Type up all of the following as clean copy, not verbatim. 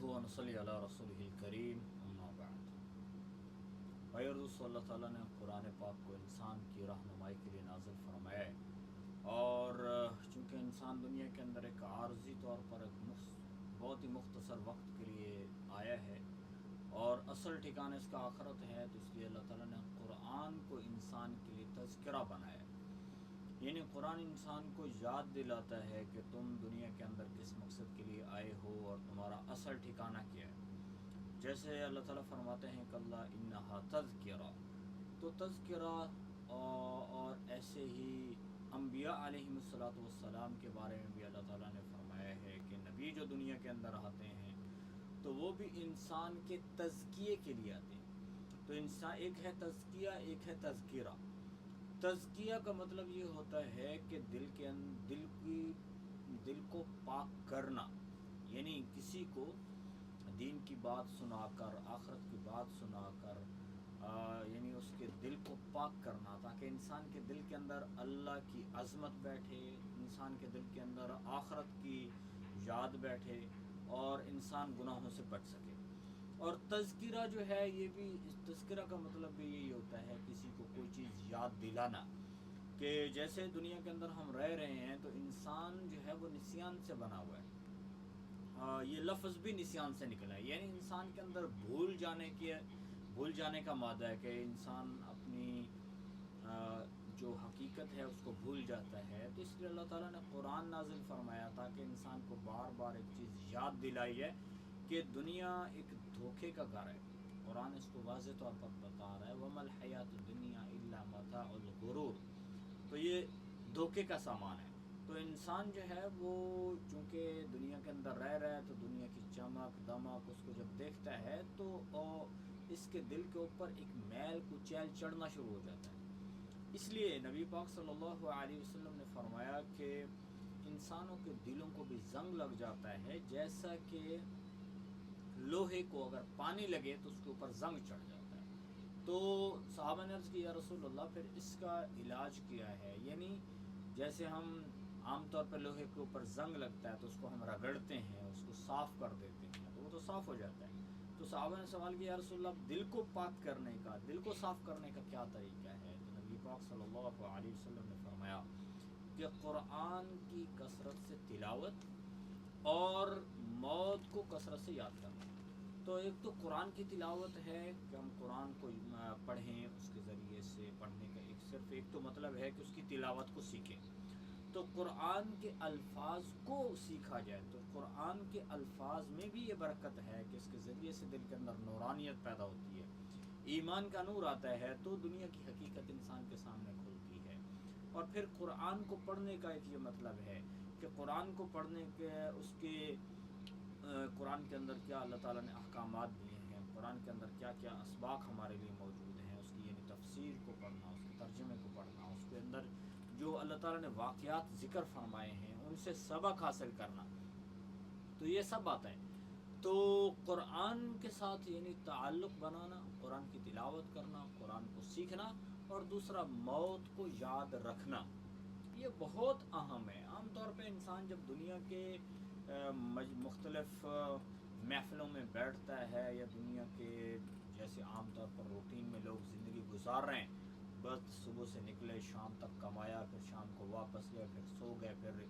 نحمدہ و نصلی علی رسولہ الکریم اما بعد۔ بھائی اور دوستو، اللہ تعالیٰ نے قرآن پاک کو انسان کی رہنمائی کے لیے نازل فرمایا ہے، اور چونکہ انسان دنیا کے اندر ایک عارضی طور پر ایک بہت ہی مختصر وقت کے لیے آیا ہے اور اصل ٹھکانہ اس کا آخرت ہے، تو اس لیے اللہ تعالیٰ نے قرآن کو انسان کے لیے تذکرہ بنایا ہے۔ یعنی قرآن انسان کو یاد دلاتا ہے کہ تم دنیا کے اندر کس مقصد کے لیے آئے ہو اور تمہارا اصل ٹھکانہ کیا ہے۔ جیسے اللہ تعالیٰ فرماتے ہیں کہ اللہ انہا تذکرہ، تو تذکرہ اور ایسے ہی انبیاء علیہم السلام کے بارے میں بھی اللہ تعالیٰ نے فرمایا ہے کہ نبی جو دنیا کے اندر آتے ہیں تو وہ بھی انسان کے تزکیے کے لیے آتے ہیں۔ تو انسان ایک ہے تزکیہ، ایک ہے تذکرہ۔ تزکیہ کا مطلب یہ ہوتا ہے کہ دل کو پاک کرنا، یعنی کسی کو دین کی بات سنا کر، آخرت کی بات سنا کر، یعنی اس کے دل کو پاک کرنا، تاکہ انسان کے دل کے اندر اللہ کی عظمت بیٹھے، انسان کے دل کے اندر آخرت کی یاد بیٹھے اور انسان گناہوں سے بچ سکے۔ اور تذکرہ جو ہے، یہ بھی تذکرہ کا مطلب بھی یہی ہوتا ہے کسی کو کوئی چیز یاد دلانا، کہ جیسے دنیا کے اندر ہم رہ رہے ہیں تو انسان جو ہے وہ نسیان سے بنا ہوا ہے۔ یہ لفظ بھی نسیان سے نکلا ہے، یعنی انسان کے اندر بھول جانے کا مادہ ہے کہ انسان اپنی جو حقیقت ہے اس کو بھول جاتا ہے۔ تو اس لیے اللہ تعالیٰ نے قرآن نازل فرمایا تاکہ انسان کو بار بار ایک چیز یاد دلائی ہے کہ دنیا ایک دھوکے کا گھر ہے۔ قرآن اس کو واضح طور پر بتا رہا ہے، وَمَا الْحَيَاةُ الدُّنْيَا إِلَّا مَتَاعُ الْغُرُورِ، تو یہ دھوکے کا سامان ہے۔ تو انسان جو ہے وہ چونکہ دنیا کے اندر رہ رہا ہے تو دنیا کی چمک دمک اس کو جب دیکھتا ہے تو اس کے دل کے اوپر ایک میل کچیل چڑھنا شروع ہو جاتا ہے۔ اس لیے نبی پاک صلی اللہ علیہ وسلم نے فرمایا کہ انسانوں کے دلوں کو بھی زنگ لگ جاتا ہے، جیسا کہ لوہے کو اگر پانی لگے تو اس کے اوپر زنگ چڑھ جاتا ہے۔ تو صحابہ نے عرض کی، یا رسول اللہ، پھر اس کا علاج کیا ہے؟ یعنی جیسے ہم عام طور پر لوہے کے اوپر زنگ لگتا ہے تو اس کو ہم رگڑتے ہیں، اس کو صاف کر دیتے ہیں تو وہ تو صاف ہو جاتا ہے۔ تو صحابہ نے سوال کیا، یا رسول اللہ، دل کو پاک کرنے کا، دل کو صاف کرنے کا کیا طریقہ ہے؟ تو نبی پاک صلی اللہ علیہ وسلم نے فرمایا کہ قرآن کی کثرت سے تلاوت اور موت کو کثرت سے یاد کرنا۔ تو ایک تو قرآن کی تلاوت ہے کہ ہم قرآن کو پڑھیں، اس کے ذریعے سے پڑھنے کا ایک تو مطلب ہے کہ اس کی تلاوت کو سیکھیں، تو قرآن کے الفاظ کو سیکھا جائے۔ تو قرآن کے الفاظ میں بھی یہ برکت ہے کہ اس کے ذریعے سے دل کے اندر نورانیت پیدا ہوتی ہے، ایمان کا نور آتا ہے، تو دنیا کی حقیقت انسان کے سامنے کھلتی ہے۔ اور پھر قرآن کو پڑھنے کا ایک یہ مطلب ہے کہ قرآن کو پڑھنے کے قرآن کے اندر کیا اللہ تعالیٰ نے احکامات دیے ہیں، قرآن کے اندر کیا کیا اسباق ہمارے لیے موجود ہیں، اس کی یعنی تفسیر کو پڑھنا، اس کے ترجمے کو پڑھنا، اس کے اندر جو اللہ تعالیٰ نے واقعات ذکر فرمائے ہیں ان سے سبق حاصل کرنا، تو یہ سب باتیں ہیں۔ تو قرآن کے ساتھ یعنی تعلق بنانا، قرآن کی تلاوت کرنا، قرآن کو سیکھنا، اور دوسرا موت کو یاد رکھنا، یہ بہت اہم ہے۔ عام طور پہ انسان جب دنیا کے مختلف محفلوں میں بیٹھتا ہے یا دنیا کے جیسے عام طور پر روٹین میں لوگ زندگی گزار رہے ہیں، بس صبح سے نکلے، شام تک کمایا، پھر شام کو واپس گئے، پھر سو گئے، پھر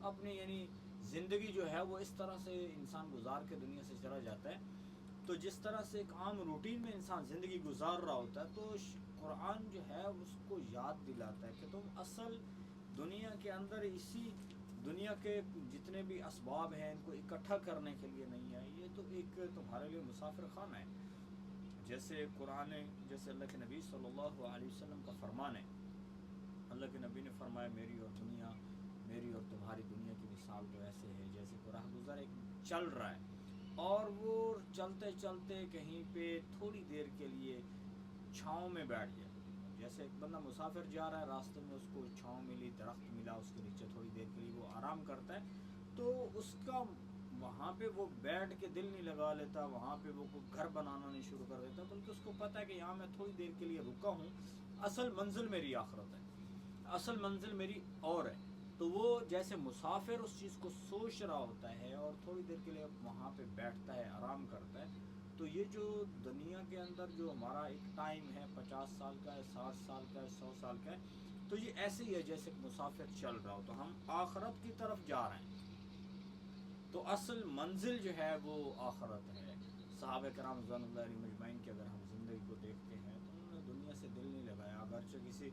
اپنی یعنی زندگی جو ہے وہ اس طرح سے انسان گزار کے دنیا سے چلا جاتا ہے۔ تو جس طرح سے ایک عام روٹین میں انسان زندگی گزار رہا ہوتا ہے، تو قرآن جو ہے اس کو یاد دلاتا ہے کہ تم اصل دنیا کے اندر اسی دنیا کے جتنے بھی اسباب ہیں ان کو اکٹھا کرنے کے لیے نہیں ہے، یہ تو ایک تمہارے لیے مسافر خانہ ہے۔ جیسے قرآن، جیسے اللہ کے نبی صلی اللہ علیہ وسلم کا فرمان ہے، اللہ کے نبی نے فرمایا، میری اور تمہاری دنیا کی مثال تو ایسے ہے جیسے کہ راہ گزر ایک چل رہا ہے اور وہ چلتے چلتے کہیں پہ تھوڑی دیر کے لیے چھاؤں میں بیٹھ جائے۔ جیسے ایک بندہ مسافر جا رہا ہے، راستے میں اس کو چھاؤں ملی، درخت ملا، اس کے نیچے تھوڑی دیر کے لیے وہ آرام کرتا ہے، تو اس کا وہاں پہ وہ بیٹھ کے دل نہیں لگا لیتا، وہاں پہ وہ گھر بنانا نہیں شروع کر دیتا، بلکہ اس کو پتہ ہے کہ یہاں میں تھوڑی دیر کے لیے رکا ہوں، اصل منزل میری آخرت ہے، اصل منزل میری اور ہے۔ تو تو وہ جیسے مسافر اس چیز کو سوچ رہا ہوتا ہے اور تھوڑی دیر کے لیے وہاں پہ بیٹھتا ہے، آرام کرتا ہے، تو یہ جو دنیا کے اندر جو ہمارا ایک ٹائم ہے 50 سال کا ہے، 60 سال کا ہے، 100 سال کا ہے، تو یہ ایسے ہی ہے جیسے ایک مسافر چل رہا ہو، تو ہم آخرت کی طرف جا رہے ہیں، تو اصل منزل جو ہے وہ آخرت ہے۔ صحابہ کرام رضوان اللہ علیہ مجمعین کی اگر ہم زندگی کو دیکھتے ہیں تو انہوں نے دنیا سے دل نہیں لگایا، اگرچہ کسی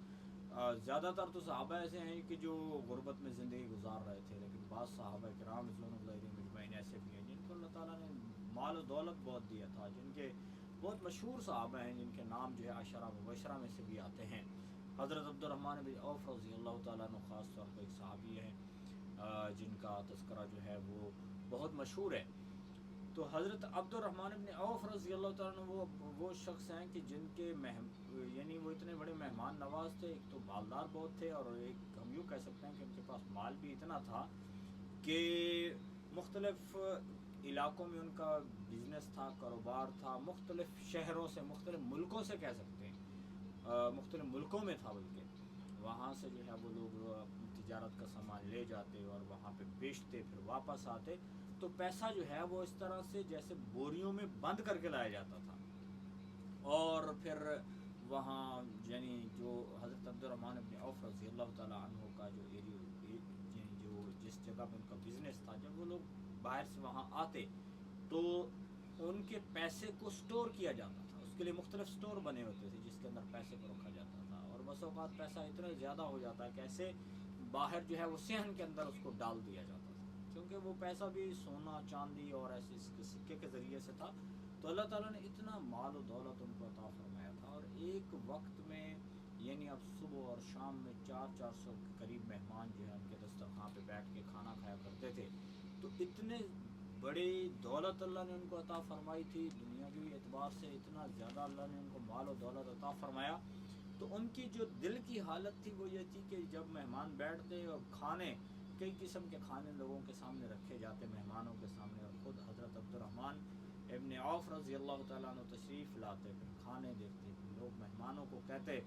زیادہ تر تو صحابہ ایسے ہیں کہ جو غربت میں زندگی گزار رہے تھے، لیکن بعض صحابہ کرام رضوان اللہ علیہ مجمعین ایسے بھی ہیں جن کو اللہ تعالیٰ نے مال و دولت بہت دیا تھا، جن کے بہت مشہور صحابہ ہیں جن کے نام جو ہے عشرہ مبشرہ میں سے بھی آتے ہیں۔ حضرت عبد الرحمن بن عوف رضی اللہ تعالیٰ عنہ خاص طور پر ایک صحابی ہیں جن کا تذکرہ جو ہے وہ بہت مشہور ہے۔ تو حضرت عبد الرحمن بن عوف رضی اللہ تعالیٰ عنہ وہ شخص ہیں کہ جن کے یعنی وہ اتنے بڑے مہمان نواز تھے، ایک تو مالدار بہت تھے، اور ایک ہم یوں کہہ سکتے ہیں کہ ان کے پاس مال بھی اتنا تھا کہ مختلف علاقوں میں ان کا بزنس تھا، کاروبار تھا، مختلف شہروں سے، مختلف ملکوں سے کہہ سکتے ہیں، مختلف ملکوں میں تھا، بلکہ وہاں سے جو ہے وہ لوگ تجارت کا سامان لے جاتے اور وہاں پہ بیچتے، پھر واپس آتے، تو پیسہ جو ہے وہ اس طرح سے جیسے بوریوں میں بند کر کے لایا جاتا تھا، اور پھر وہاں یعنی جو حضرت عبد الرحمن بن عوف رضی اللہ تعالیٰ عنہ کا جو یعنی جو جس جگہ پہ ان کا بزنس تھا، جب وہ لوگ باہر سے وہاں آتے تو ان کے پیسے کو سٹور کیا جاتا تھا، اس کے لیے مختلف سٹور بنے ہوتے تھے جس کے اندر پیسے کو رکھا جاتا تھا، اور بس اوقات پیسہ اتنا زیادہ ہو جاتا ہے کہ ایسے باہر جو ہے وہ صحن کے اندر اس کو ڈال دیا جاتا تھا، کیونکہ وہ پیسہ بھی سونا چاندی اور ایسے سکے کے ذریعے سے تھا۔ تو اللہ تعالیٰ نے اتنا مال و دولت ان کو عطا فرمایا تھا، اور ایک وقت میں یعنی اب صبح اور شام میں 400 کے قریب مہمان جو ہے ان کے دسترخوان پہ بیٹھ کے کھانا کھایا کرتے تھے، تو اتنے بڑی دولت اللہ نے ان کو عطا فرمائی تھی، دنیاوی اعتبار سے اتنا زیادہ اللہ نے ان کو مال و دولت عطا فرمایا، تو ان کی جو دل کی حالت تھی وہ یہ تھی کہ جب مہمان بیٹھتے اور کھانے، کئی قسم کے کھانے لوگوں کے سامنے رکھے جاتے مہمانوں کے سامنے، اور خود حضرت عبد الرحمن ابن عوف رضی اللہ تعالیٰ عنہ تشریف لاتے، پھر کھانے دیکھتے، لوگ مہمانوں کو کہتے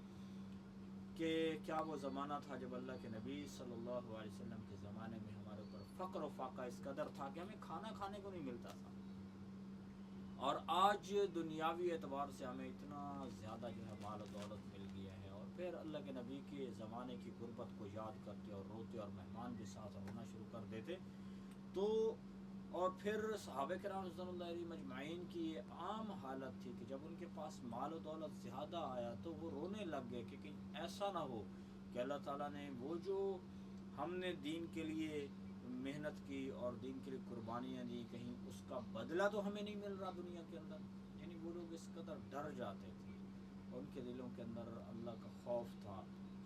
کہ کیا وہ زمانہ تھا جب اللہ کے نبی صلی اللہ علیہ وسلم کے زمانے میں ہمارے اوپر فقر و فاقہ اس قدر تھا کہ ہمیں کھانا کھانے کو نہیں ملتا تھا، اور آج دنیاوی اعتبار سے ہمیں اتنا زیادہ جو ہے مال و دولت مل گیا ہے، اور پھر اللہ کے نبی کے زمانے کی غربت کو یاد کرتے اور روتے، اور مہمان بھی ساتھ رونا شروع کر دیتے، تو اور پھر صحابہ کرام رضوان اللہ علیہ مجمعین کی یہ عام حالت تھی کہ جب ان کے پاس مال و دولت زیادہ آیا تو وہ رونے لگ گئے کہ کہیں ایسا نہ ہو کہ اللہ تعالیٰ نے وہ جو ہم نے دین کے لیے محنت کی اور دین کے لیے قربانیاں دی، کہیں اس کا بدلہ تو ہمیں نہیں مل رہا دنیا کے اندر۔ یعنی وہ لوگ اس قدر ڈر جاتے تھے، ان کے دلوں کے اندر اللہ کا خوف تھا۔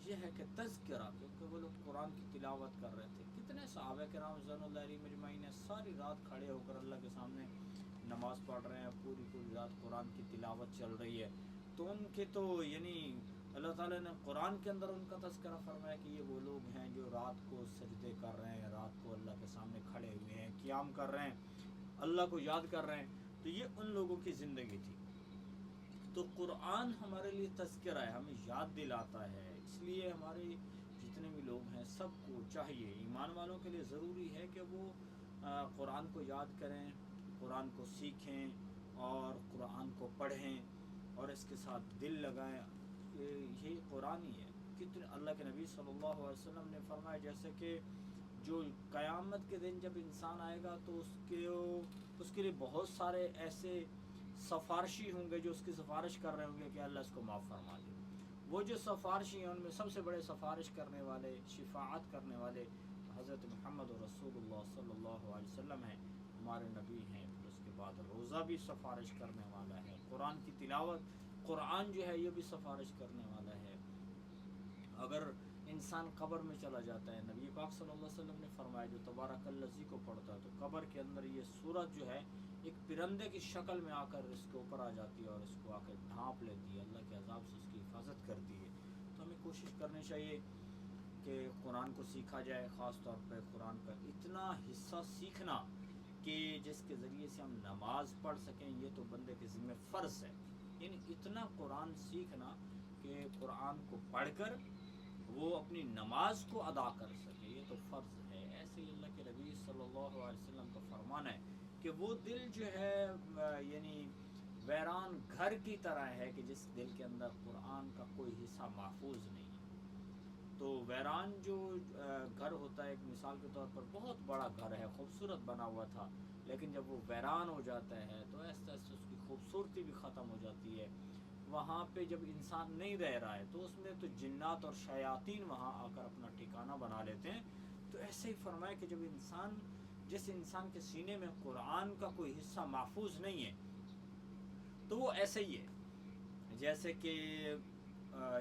یہ ہے کہ تذکرہ، کیونکہ وہ لوگ قرآن کی تلاوت کر رہے تھے، کتنے صحابہ کرام رضوان اللہ علیہ مجمعین ساری رات کھڑے ہو کر اللہ کے سامنے نماز پڑھ رہے ہیں، پوری پوری رات قرآن کی تلاوت چل رہی ہے، تو ان کے تو یعنی اللہ تعالیٰ نے قرآن کے اندر ان کا تذکرہ فرمایا کہ یہ وہ لوگ ہیں جو رات کو سجدے کر رہے ہیں، رات کو اللہ کے سامنے کھڑے ہوئے ہیں، قیام کر رہے ہیں، اللہ کو یاد کر رہے ہیں، تو یہ ان لوگوں کی زندگی تھی۔ تو قرآن ہمارے لیے تذکرہ ہے، ہمیں یاد دلاتا ہے، اس لیے ہمارے جتنے بھی لوگ ہیں سب کو چاہیے، ایمان والوں کے لیے ضروری ہے کہ وہ قرآن کو یاد کریں، قرآن کو سیکھیں اور قرآن کو پڑھیں اور اس کے ساتھ دل لگائیں، یہی قرآن ہی ہے۔ کتنے اللہ کے نبی صلی اللہ علیہ وسلم نے فرمایا جیسے کہ جو قیامت کے دن جب انسان آئے گا تو اس کے لیے بہت سارے ایسے سفارشی ہوں گے جو اس کی سفارش کر رہے ہوں گے کہ اللہ اس کو معاف فرما دے۔ وہ جو سفارشی ہیں ان میں سب سے بڑے سفارش کرنے والے، شفاعت کرنے والے حضرت محمد رسول اللہ صلی اللہ علیہ وسلم ہیں، ہمارے نبی ہیں۔ پھر اس کے بعد روزہ بھی سفارش کرنے والا ہے، قرآن کی تلاوت، قرآن جو ہے یہ بھی سفارش کرنے والا ہے۔ اگر انسان قبر میں چلا جاتا ہے، نبی پاک صلی اللہ علیہ وسلم نے فرمایا جو تبارک الذی کو پڑھتا ہے تو قبر کے اندر یہ سورت جو ہے ایک پرندے کی شکل میں آ کر اس کے اوپر آ جاتی ہے اور اس کو آ کر ڈھانپ لیتی ہے، اللہ کے عذاب سے اس کی حفاظت کرتی ہے۔ تو ہمیں کوشش کرنی چاہیے کہ قرآن کو سیکھا جائے، خاص طور پہ قرآن کا اتنا حصہ سیکھنا کہ جس کے ذریعے سے ہم نماز پڑھ سکیں، یہ تو بندے کے ذمہ فرض ہے، یعنی اتنا قرآن سیکھنا کہ قرآن کو پڑھ کر وہ اپنی نماز کو ادا کر سکے، یہ تو فرض ہے. ایسے ہی اللہ کے نبی صلی اللہ علیہ وسلم کا فرمان ہے کہ وہ دل جو ہے یعنی ویران گھر کی طرح ہے کہ جس دل کے اندر قرآن کا کوئی حصہ محفوظ نہیں ہے. تو ویران جو گھر ہوتا ہے، ایک مثال کے طور پر بہت بڑا گھر ہے، خوبصورت بنا ہوا تھا، لیکن جب وہ ویران ہو جاتا ہے تو ایسے ایسے اس کی خوبصورتی بھی ختم ہو جاتی ہے. وہاں پہ جب انسان نہیں رہ رہا ہے تو اس میں تو جنات اور شیاطین وہاں آ کر اپنا ٹھکانہ بنا لیتے ہیں. تو ایسے ہی فرمایا کہ جب جس انسان کے سینے میں قرآن کا کوئی حصہ محفوظ نہیں ہے تو وہ ایسے ہی ہے جیسے کہ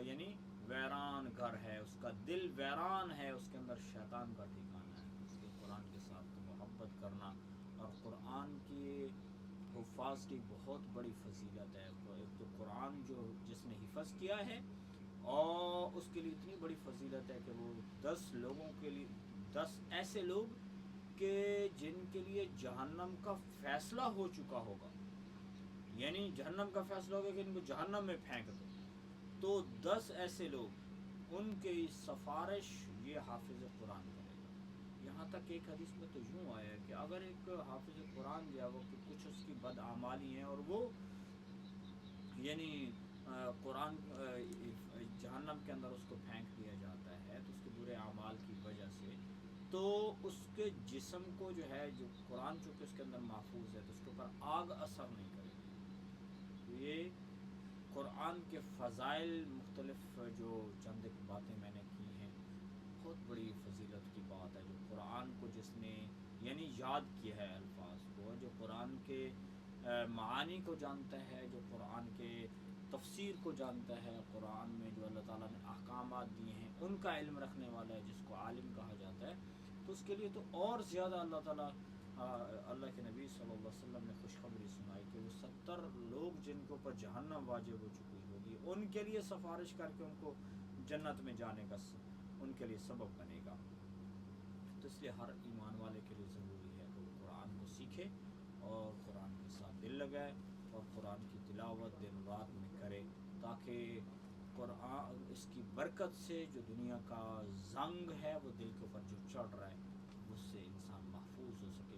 یعنی ویران گھر ہے، اس کا دل ویران ہے، اس کے اندر شیطان کا ٹھکانہ ہے. اس کے قرآن کے ساتھ محبت کرنا اور قرآن کی حفاظ کی بہت بڑی فضیلت ہے. ایک تو قرآن جس نے حفظ کیا ہے اور اس کے لیے اتنی بڑی فضیلت ہے کہ وہ 10 لوگوں کے لیے 10 ایسے لوگ کہ جن کے لیے جہنم کا فیصلہ ہو چکا ہوگا، یعنی جہنم کا فیصلہ ہوگا کہ ان کو جہنم میں پھینک دو، تو 10 ایسے لوگ ان کی سفارش یہ حافظ قرآن کرے گا. یہاں تک ایک حدیث میں تو یوں آیا ہے کہ اگر ایک حافظ قرآن جو ہے وہ کچھ اس کی بدعمالی ہیں اور وہ یعنی قرآن جہنم کے اندر اس کو پھینک دیا جاتا ہے تو اس کے برے اعمال کی وجہ سے، تو اس کے جسم کو جو ہے جو قرآن چونکہ اس کے اندر محفوظ ہے تو اس کے اوپر آگ اثر نہیں کرے گی. تو یہ قرآن کے فضائل مختلف جو چند ایک باتیں میں نے کی ہیں، بہت بڑی فضیلت کی بات ہے. جو قرآن کو جس نے یعنی یاد کیا ہے الفاظ کو، جو قرآن کے معانی کو جانتا ہے، جو قرآن کے تفسیر کو جانتا ہے، قرآن میں جو اللہ تعالیٰ نے احکامات دیے ہیں ان کا علم رکھنے والا ہے، جس کو عالم کہا جاتا ہے، تو اس کے لیے تو اور زیادہ اللہ تعالیٰ اللہ کے نبی صلی اللہ علیہ وسلم نے خوشخبری سنائی کہ وہ 70 لوگ جن کے اوپر جہنم واجب ہو چکی ہوگی ان کے لیے سفارش کر کے ان کو جنت میں جانے کا ان کے لیے سبب بنے گا. تو اس لیے ہر ایمان والے کے لیے ضروری ہے کہ وہ قرآن کو سیکھے اور قرآن کے ساتھ دل لگائے اور قرآن کی تلاوت دن رات میں کرے، تاکہ قرآن اس کی برکت سے جو دنیا کا زنگ ہے وہ دل کے اوپر جو چڑھ رہا ہے اس سے انسان محفوظ ہو سکے.